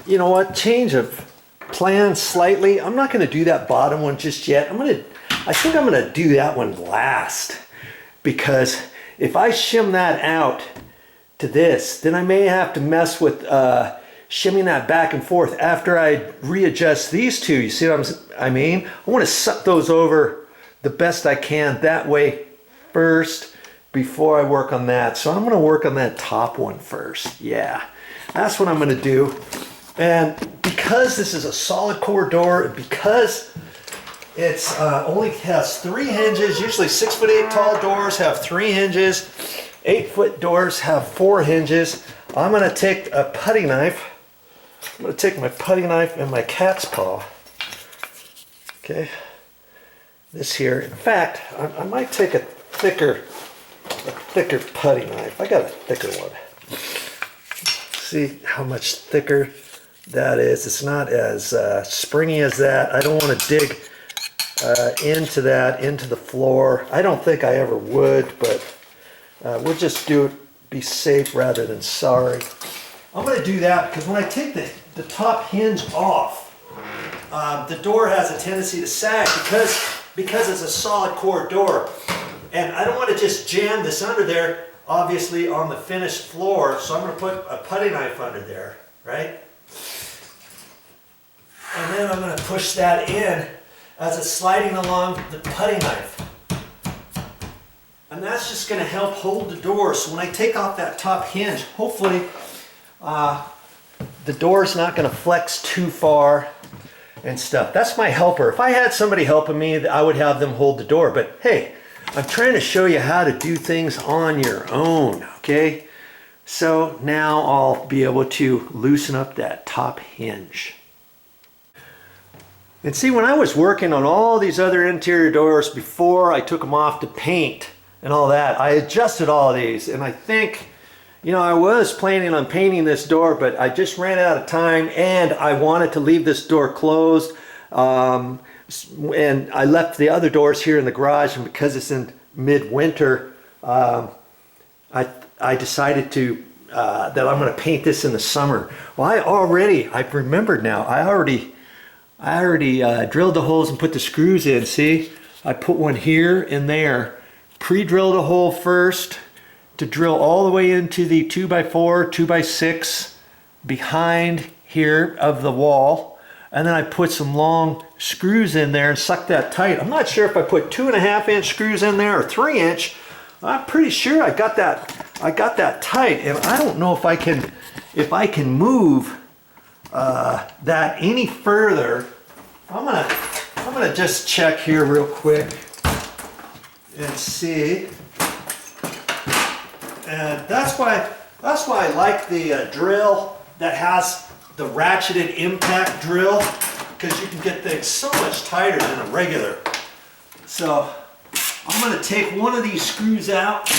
you know what, change of plan slightly. I'm not going to do that bottom one just yet. I think I'm going to do that one last, because if I shim that out to this, then I may have to mess with shimming that back and forth after I readjust these two. You see what I mean? I want to suck those over the best I can that way first before I work on that. So I'm going to work on that top one first. Yeah, that's what I'm going to do. And because this is a solid core door, and because it's only has 3 hinges, usually 6'8" tall doors have 3 hinges, 8-foot doors have 4 hinges. I'm going to take a putty knife. I'm going to take my putty knife and my cat's paw. Okay, this here. In fact, I might take a thicker putty knife. I got a thicker one. See how much thicker that is. It's not as springy as that. I don't want to dig into the floor. I don't think I ever would, but we'll just be safe rather than sorry. I'm going to do that because when I take the top hinge off, the door has a tendency to sag because it's a solid core door. And I don't want to just jam this under there, obviously, on the finished floor. So I'm going to put a putty knife under there, right? And then I'm going to push that in as it's sliding along the putty knife. And that's just going to help hold the door. So when I take off that top hinge, hopefully the door's not going to flex too far and stuff. That's my helper. If I had somebody helping me, I would have them hold the door. But hey, I'm trying to show you how to do things on your own, okay? So now I'll be able to loosen up that top hinge. And see, when I was working on all these other interior doors before I took them off to paint and all that, I adjusted all of these, and I think, you know, I was planning on painting this door, but I just ran out of time and I wanted to leave this door closed. And I left the other doors here in the garage, and because it's in midwinter, I decided to that I'm going to paint this in the summer. Well, I've remembered now. I already drilled the holes and put the screws in. See, I put one here and there. Pre-drilled a hole first to drill all the way into the 2x4, 2x6 behind here of the wall. And then I put some long screws in there and sucked that tight. I'm not sure if I put 2.5-inch screws in there or 3-inch. I'm pretty sure I got that tight, and I don't know if I can move that any further. I'm gonna just check here real quick and see. And that's why I like the drill that has the ratcheted impact drill, because you can get things so much tighter than a regular. So I'm going to take one of these screws out.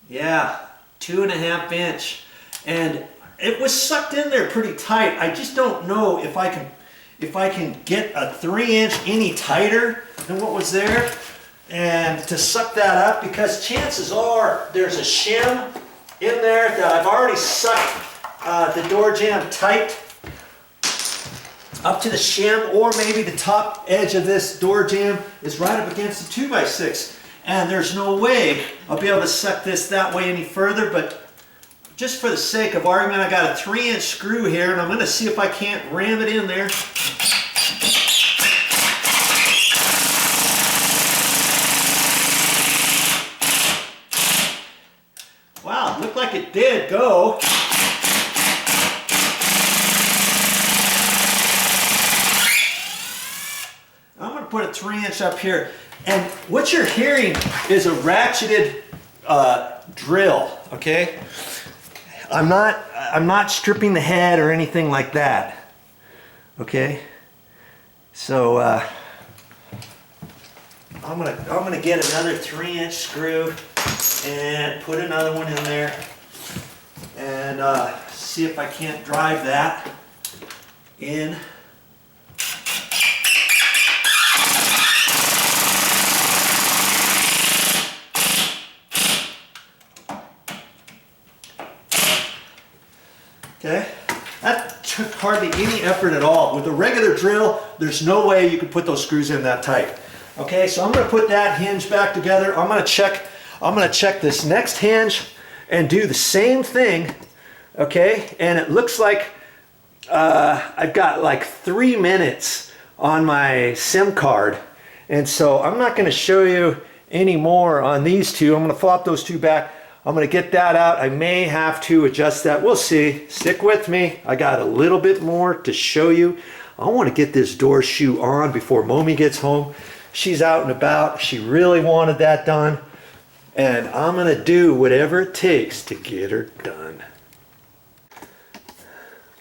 Yeah, 2.5-inch, and it was sucked in there pretty tight. I just don't know if I can get a 3-inch any tighter than what was there, and to suck that up, because chances are there's a shim in there that I've already sucked the door jamb tight up to the shim, or maybe the top edge of this door jamb is right up against the 2x6, and there's no way I'll be able to suck this that way any further. But just for the sake of argument, I got a 3-inch screw here, and I'm going to see if I can't ram it in there. Wow, looked like it did go. I'm going to put a 3-inch up here, and what you're hearing is a ratcheted drill. Okay, I'm not stripping the head or anything like that. Okay, so I'm gonna get another 3-inch screw and put another one in there, and see if I can't drive that in. Okay, that took hardly any effort at all. With a regular drill, there's no way you could put those screws in that tight. Okay, so I'm gonna put that hinge back together. I'm gonna check this next hinge and do the same thing. Okay, and it looks like I've got like 3 minutes on my SIM card. And so I'm not gonna show you any more on these two. I'm gonna flop those two back. I'm gonna get that out. I may have to adjust that. We'll see. Stick with me. I got a little bit more to show you. I wanna get this door shoe on before Momi gets home. She's out and about. She really wanted that done. And I'm gonna do whatever it takes to get her done.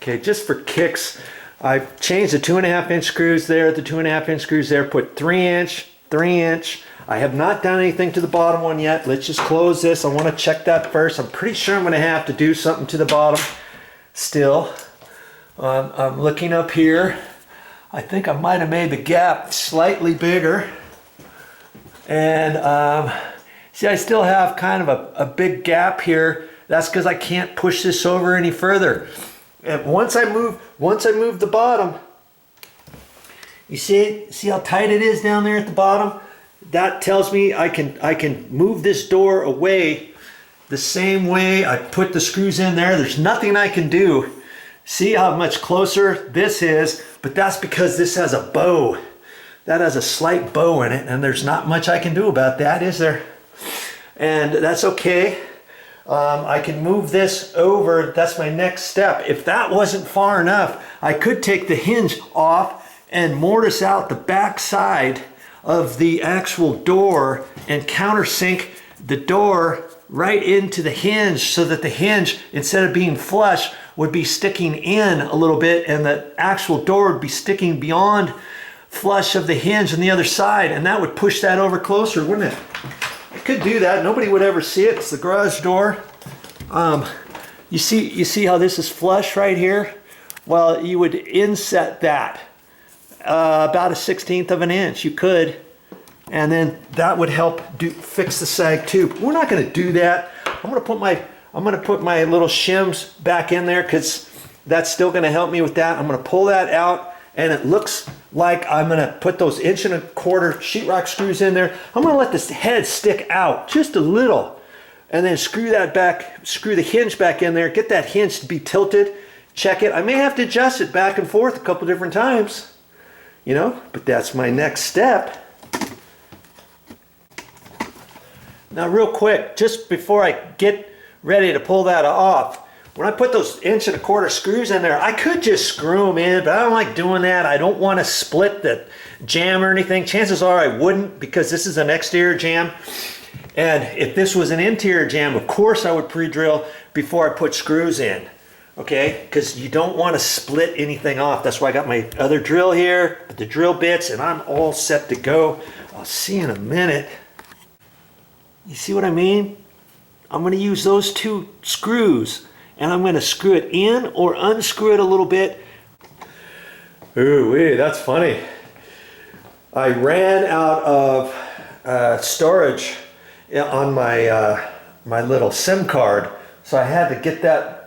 Okay, just for kicks, I've changed the 2.5-inch screws there, the 2.5-inch screws there, put 3-inch, 3-inch. I have not done anything to the bottom one yet. Let's just close this. I want to check that first. I'm pretty sure I'm going to have to do something to the bottom still. I'm looking up here. I think I might have made the gap slightly bigger. And see, I still have kind of a big gap here. That's because I can't push this over any further. And once I move the bottom, you see how tight it is down there at the bottom? That tells me I can move this door away the same way I put the screws in there. There's nothing I can do. See how much closer this is, but that's because this has a bow. That has a slight bow in it, and there's not much I can do about that, is there? And that's okay. I can move this over. That's my next step. If that wasn't far enough, I could take the hinge off and mortise out the back side of the actual door and countersink the door right into the hinge so that the hinge, instead of being flush, would be sticking in a little bit and the actual door would be sticking beyond flush of the hinge on the other side, and that would push that over closer, wouldn't it? I could do that. Nobody would ever see it. It's the garage door. You see how this is flush right here? Well, you would inset that about 1/16 of an inch. You could, and then that would help fix the sag too. But we're not going to do that. I'm going to put my little shims back in there because that's still going to help me with that. I'm going to pull that out, and it looks like I'm going to put those 1¼ sheetrock screws in there. I'm going to let this head stick out just a little, and then screw the hinge back in there. Get that hinge to be tilted. Check it. I may have to adjust it back and forth a couple different times, you know, but that's my next step. Now real quick, just before I get ready to pull that off, when I put those 1¼ screws in there, I could just screw them in, but I don't like doing that. I don't want to split the jamb or anything. Chances are I wouldn't, because this is an exterior jamb. And if this was an interior jamb, of course I would pre-drill before I put screws in. Okay, because you don't want to split anything off. That's why I got my other drill here, the drill bits, and I'm all set to go. I'll see you in a minute. You see what I mean? I'm going to use those 2 screws, and I'm going to screw it in or unscrew it a little bit. Ooh wee, that's funny. I ran out of storage on my my little SIM card, so I had to get that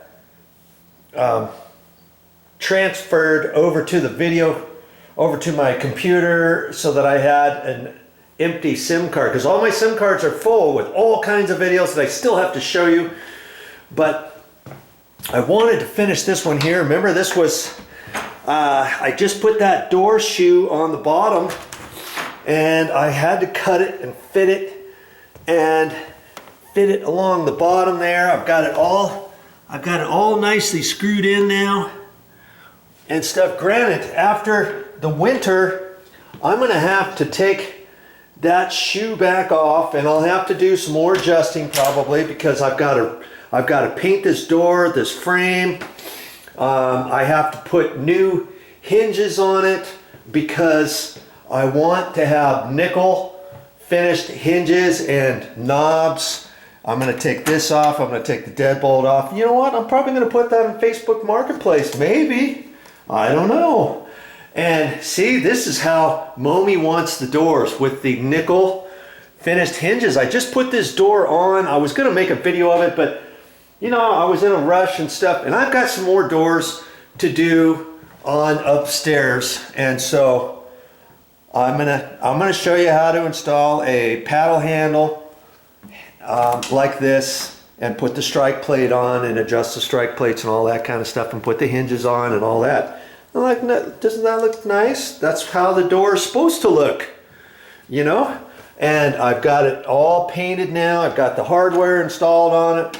transferred over to my computer so that I had an empty SIM card, because all my SIM cards are full with all kinds of videos that I still have to show you. But I wanted to finish this one here. Remember, this was I just put that door shoe on the bottom, and I had to cut it and fit it along the bottom there. I've got it all nicely screwed in now and stuff. Granted, after the winter, I'm going to have to take that shoe back off, and I'll have to do some more adjusting probably, because I've got to paint this door, this frame. I have to put new hinges on it because I want to have nickel finished hinges and knobs. I'm going to take this off. I'm going to take the deadbolt off. You know what? I'm probably going to put that on Facebook Marketplace. Maybe. I don't know. And see, this is how Momi wants the doors, with the nickel finished hinges. I just put this door on. I was going to make a video of it, but you know, I was in a rush and stuff, and I've got some more doors to do on upstairs, and so I'm gonna show you how to install a paddle handle like this, and put the strike plate on and adjust the strike plates and all that kind of stuff, and put the hinges on and all that. I'm like, doesn't that look nice? That's how the door is supposed to look, you know? And I've got it all painted now. I've got the hardware installed on it,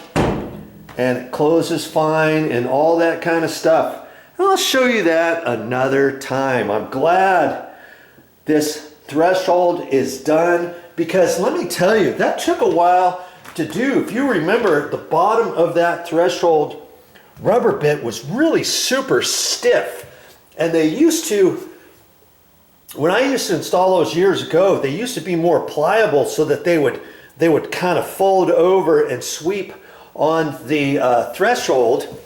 and it closes fine and all that kind of stuff. And I'll show you that another time. I'm glad this threshold is done, because let me tell you, that took a while to do. If you remember, the bottom of that threshold rubber bit was really super stiff, and they used to, when I used to install those years ago, they used to be more pliable so that they would kind of fold over and sweep on the threshold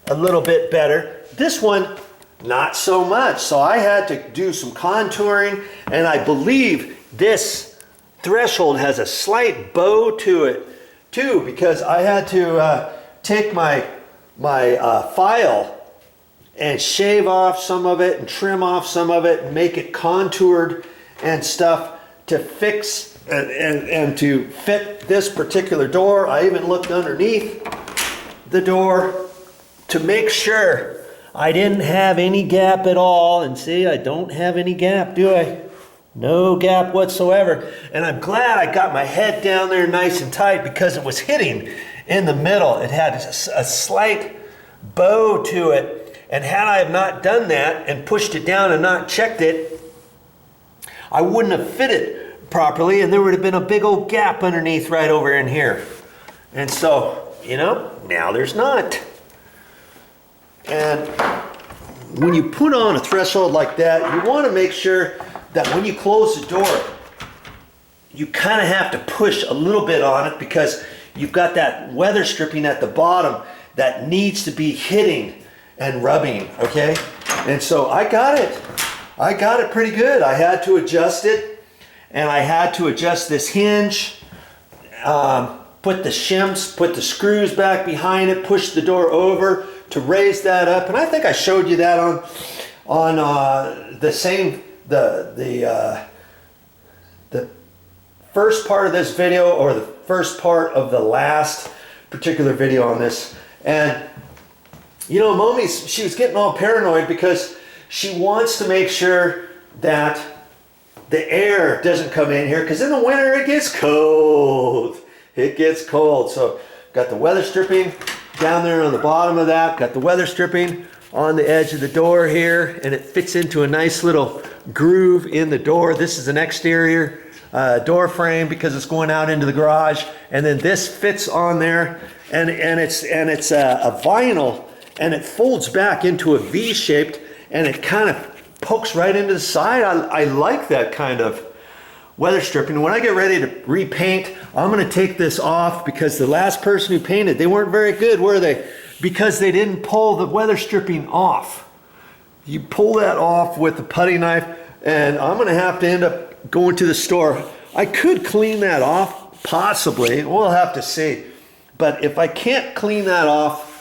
a little bit better. This one, not so much. So I had to do some contouring, and I believe this threshold has a slight bow to it too, because I had to take my file and shave off some of it and trim off some of it and make it contoured and stuff to fix and to fit this particular door. I even looked underneath the door to make sure I didn't have any gap at all. And see, I don't have any gap, do I? No gap whatsoever. And I'm glad I got my head down there nice and tight, because it was hitting in the middle. It had a slight bow to it. And had I have not done that and pushed it down and not checked it, I wouldn't have fit it properly, and there would have been a big old gap underneath right over in here. And so, you know, now there's not. And when you put on a threshold like that, you want to make sure that when you close the door, you kind of have to push a little bit on it, because you've got that weather stripping at the bottom that needs to be hitting and rubbing, okay? And so I got it pretty good. I had to adjust it, and I had to adjust this hinge, put the shims, put the screws back behind it, push the door over to raise that up. And I think I showed you that on the first part of this video, or the first part of the last particular video on this. And you know, Mommy's, she was getting all paranoid because she wants to make sure that the air doesn't come in here, because in the winter it gets cold. It gets cold. So got the weather stripping down there on the bottom of that, got the weather stripping on the edge of the door here, and it fits into a nice little groove in the door. This is an exterior door frame because it's going out into the garage, and then this fits on there, and it's a vinyl, and it folds back into a V-shaped, and it kind of pokes right into the side. I like that kind of weather stripping. When I get ready to repaint, I'm going to take this off, because the last person who painted, they weren't very good, were they? Because they didn't pull the weather stripping off. You pull that off with the putty knife, and I'm going to have to end up going to the store. I could clean that off, possibly. We'll have to see. But if I can't clean that off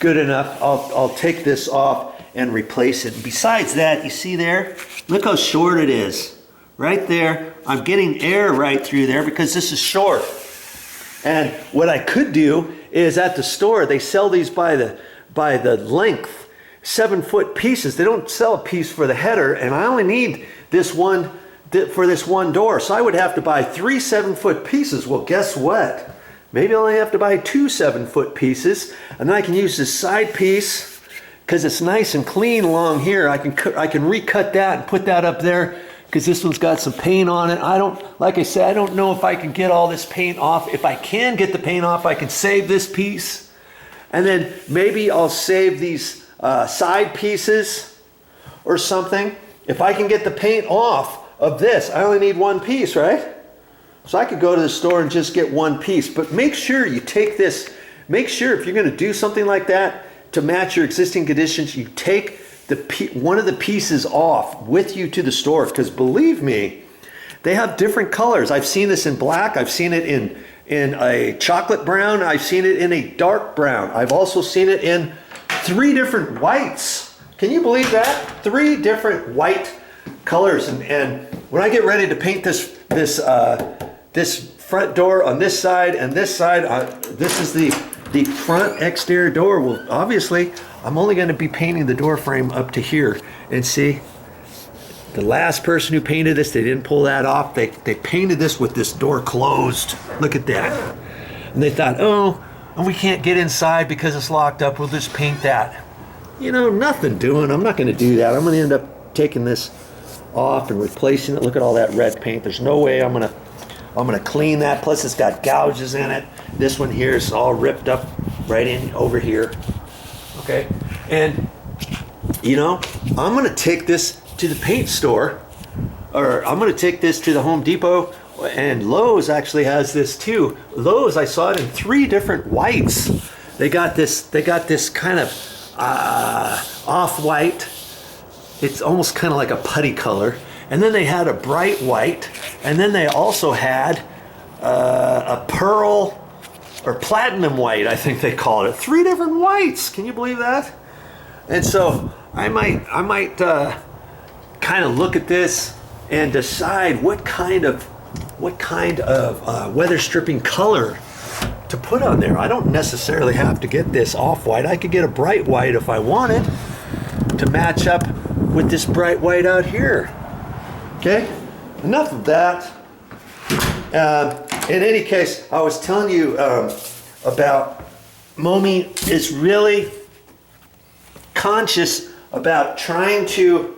good enough, I'll take this off and replace it. And besides that, you see there? Look how short it is. Right there. I'm getting air right through there because this is short. And what I could do is, at the store, they sell these by the length, 7-foot pieces. They don't sell a piece for the header, and I only need this one for this one door. So I would have to buy 3 7-foot pieces. Well, guess what? Maybe I only have to buy 2 7-foot pieces, and then I can use this side piece because it's nice and clean along here. I can recut that and put that up there, because this one's got some paint on it. Like I said, I don't know if I can get all this paint off. If I can get the paint off, I can save this piece. And then maybe I'll save these side pieces or something. If I can get the paint off of this, I only need one piece, right? So I could go to the store and just get one piece. But make sure you take this, make sure if you're gonna do something like that to match your existing conditions, you take one of the pieces off with you to the store, because believe me, they have different colors. I've seen this in black, I've seen it in a chocolate brown. I've seen it in a dark brown. I've also seen it in 3 different whites. Can you believe that? 3 different white colors. And when I get ready to paint this front door on this side and this side, this is the front exterior door. Well, obviously, I'm only going to be painting the door frame up to here. And see, the last person who painted this, they didn't pull that off. They painted this with this door closed. Look at that. And they thought, oh, we can't get inside because it's locked up. We'll just paint that. You know, nothing doing. I'm not going to do that. I'm going to end up taking this off and replacing it. Look at all that red paint. There's no way I'm gonna clean that. Plus, it's got gouges in it. This one here is all ripped up right in over here. Okay, and you know, I'm gonna take this to the paint store, or I'm gonna take this to the Home Depot, and Lowe's actually has this too. Lowe's, I saw it in 3 different whites. They got this kind of off-white. It's almost kind of like a putty color. And then they had a bright white. And then they also had a pearl or platinum white, I think they called it. 3 different whites. Can you believe that? And so I might kind of look at this and decide what kind of weather stripping color to put on there. I don't necessarily have to get this off-white. I could get a bright white if I wanted to match up with this bright white out here. Okay, enough of that. In any case, I was telling you about Momi is really conscious about trying to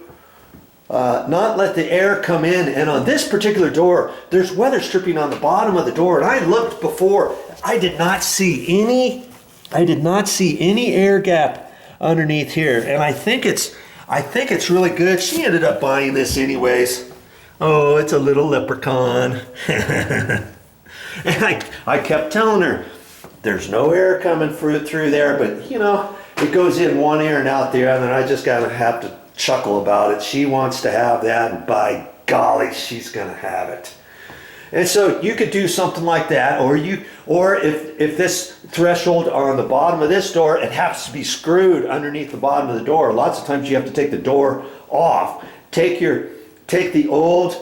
not let the air come in. And on this particular door, there's weather stripping on the bottom of the door. And I looked before. I did not see any air gap underneath here. And I think it's really good. She ended up buying this anyways. Oh, it's a little leprechaun. And I kept telling her, there's no air coming through there, but you know, it goes in one ear and out the other, and I just gotta have to chuckle about it. She wants to have that, and by golly, she's gonna have it. And so you could do something like that, or if this threshold on the bottom of this door, it has to be screwed underneath the bottom of the door. Lots of times you have to take the door off. Take the old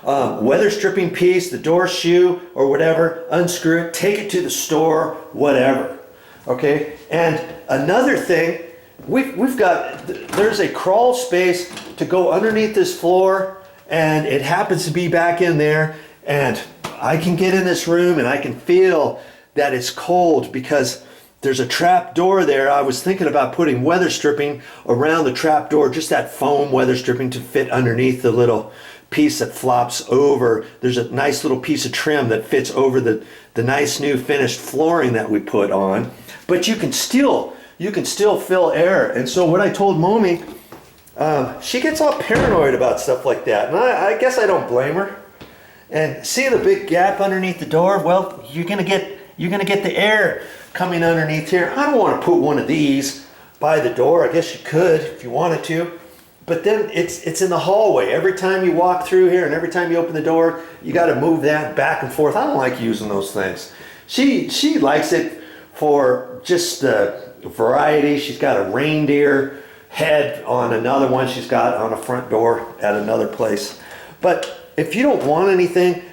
weather stripping piece, the door shoe or whatever, unscrew it, take it to the store, whatever. Okay. And another thing, there's a crawl space to go underneath this floor. And it happens to be back in there, and I can get in this room and I can feel that it's cold because there's a trap door there. I was thinking about putting weather stripping around the trap door, just that foam weather stripping to fit underneath the little piece that flops over. There's a nice little piece of trim that fits over the nice new finished flooring that we put on. But you can still fill air. And so what I told Momi, she gets all paranoid about stuff like that, and I guess I don't blame her. And see the big gap underneath the door? Well, you're gonna get the air coming underneath here. I don't want to put one of these by the door. I guess you could if you wanted to, but then it's in the hallway. Every time you walk through here and every time you open the door, you got to move that back and forth. I don't like using those things. She likes it for just variety. She's got a reindeer head on another one she's got on a front door at another place. But if you don't want anything,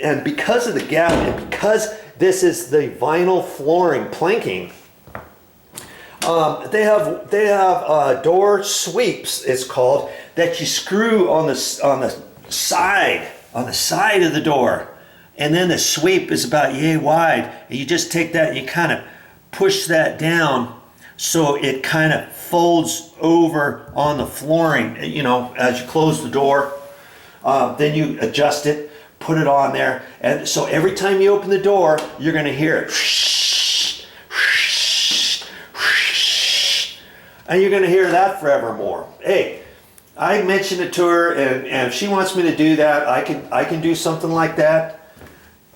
and because of the gap, and because this is the vinyl flooring planking, they have door sweeps, it's called, that you screw on the side of the door, and then the sweep is about yay wide, and you just take that and you kind of push that down so it kind of folds over on the flooring, you know, as you close the door. Then you adjust it, put it on there, and so every time you open the door, you're going to hear it. And you're going to hear that forevermore. Hey, I mentioned it to her, and if she wants me to do that, I can do something like that.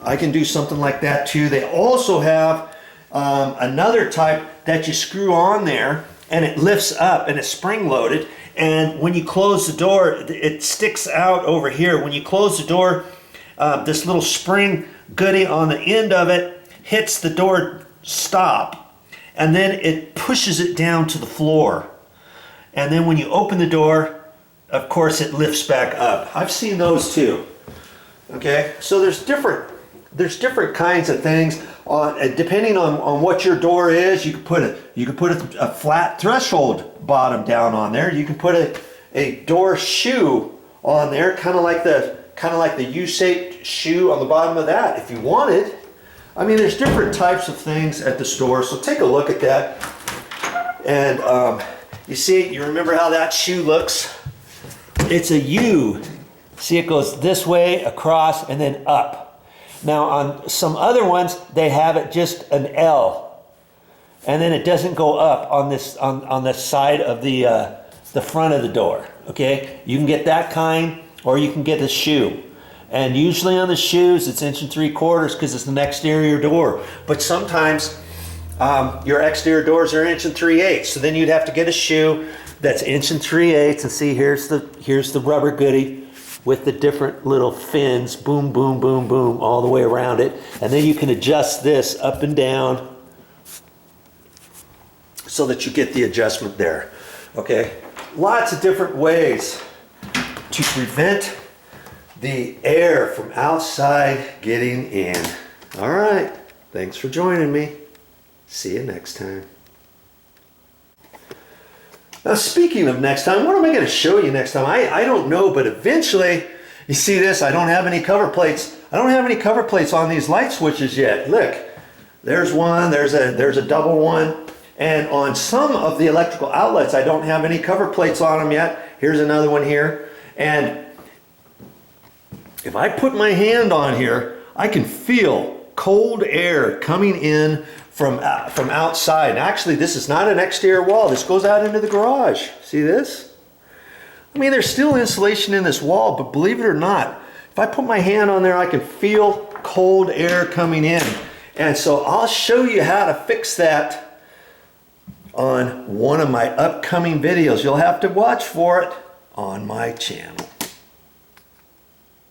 I can do something like that too. They also have another type that you screw on there, and it lifts up, and it's spring loaded. And when you close the door, it sticks out over here. When you close the door, this little spring goodie on the end of it hits the door stop, and then it pushes it down to the floor. And then when you open the door, of course it lifts back up. I've seen those too. Okay, so there's different kinds of things on depending on what your door is. You can put a flat threshold bottom down on there. You can put a door shoe on there, kind of like the U-shaped shoe on the bottom of that if you wanted. I mean, there's different types of things at the store, so take a look at that. And you see, you remember how that shoe looks? It's a U. See, it goes this way, across, and then up. Now on some other ones, they have it just an L, and then it doesn't go up on this on the side of the front of the door. Okay, you can get that kind, or you can get a shoe. And usually on the shoes, it's 1 3/4 because it's an exterior door. But sometimes your exterior doors are 1 3/8. So then you'd have to get a shoe that's 1 3/8. And see, here's the rubber goodie with the different little fins, boom, boom, boom, boom, all the way around it. And then you can adjust this up and down so that you get the adjustment there. Okay, lots of different ways to prevent the air from outside getting in. All right, thanks for joining me. See you next time. Now, speaking of next time, what am I going to show you next time? I don't know, but eventually, you see this, I don't have any cover plates. I don't have any cover plates on these light switches yet. Look, there's one, there's a double one. And on some of the electrical outlets, I don't have any cover plates on them yet. Here's another one here. And if I put my hand on here, I can feel cold air coming in from outside. Actually, this is not an exterior wall. This goes out into the garage. See this? I mean, there's still insulation in this wall, but believe it or not, if I put my hand on there, I can feel cold air coming in. And so I'll show you how to fix that on one of my upcoming videos. You'll have to watch for it on my channel.